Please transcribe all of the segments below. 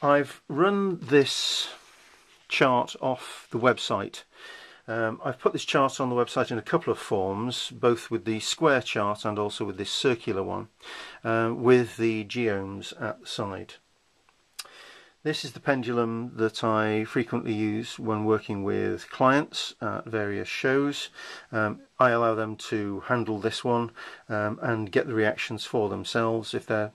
I've run this chart off the website. I've put this chart on the website in a couple of forms, both with the square chart and also with this circular one, with the geomes at the side. This is the pendulum that I frequently use when working with clients at various shows. I allow them to handle this one and get the reactions for themselves if they're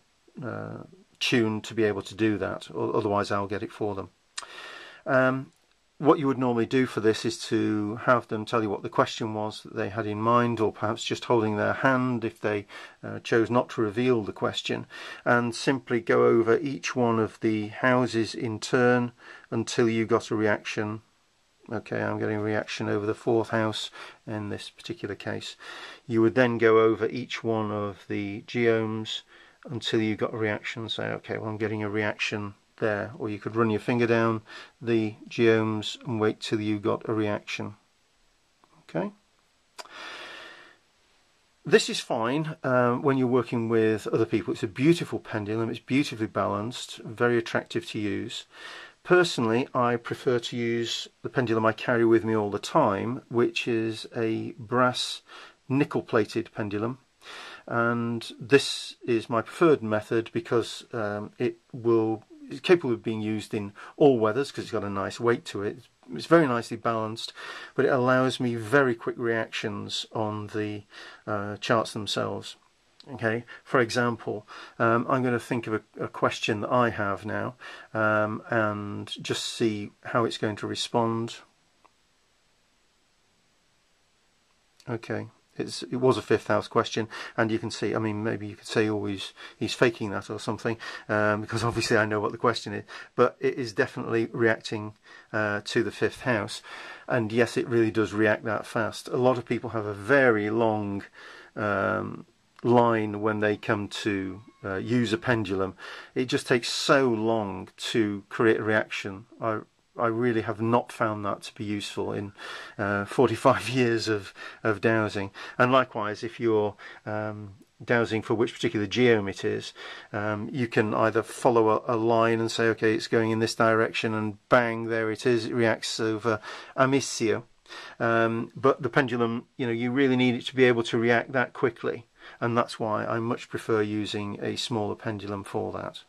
tuned to be able to do that, or otherwise I'll get it for them. What you would normally do for this is to have them tell you what the question was that they had in mind, or perhaps just holding their hand if they chose not to reveal the question, and simply go over each one of the houses in turn until you got a reaction. Okay, I'm getting a reaction over the fourth house in this particular case. You would then go over each one of the geomes until you got a reaction. Say, okay, well, I'm getting a reaction there, or you could run your finger down the geomes and wait till you got a reaction. Okay, this is fine when you're working with other people. It's a beautiful pendulum, it's beautifully balanced, very attractive to use. Personally, I prefer to use the pendulum I carry with me all the time, which is a brass nickel plated pendulum. And this is my preferred method because it's capable of being used in all weathers because it's got a nice weight to it. It's very nicely balanced, but it allows me very quick reactions on the charts themselves. Okay, for example, I'm going to think of a question that I have now and just see how it's going to respond. Okay. It was a fifth house question, and you can see, I mean, maybe you could say, oh, he's faking that or something, because obviously I know what the question is, but it is definitely reacting to the fifth house, and yes, it really does react that fast. A lot of people have a very long line when they come to use a pendulum. It just takes so long to create a reaction. I really have not found that to be useful in 45 years of dowsing. And likewise, if you're dowsing for which particular geome it is, you can either follow a line and say, okay, it's going in this direction, and bang, there it is, it reacts over Amicio. But the pendulum, you really need it to be able to react that quickly, and that's why I much prefer using a smaller pendulum for that.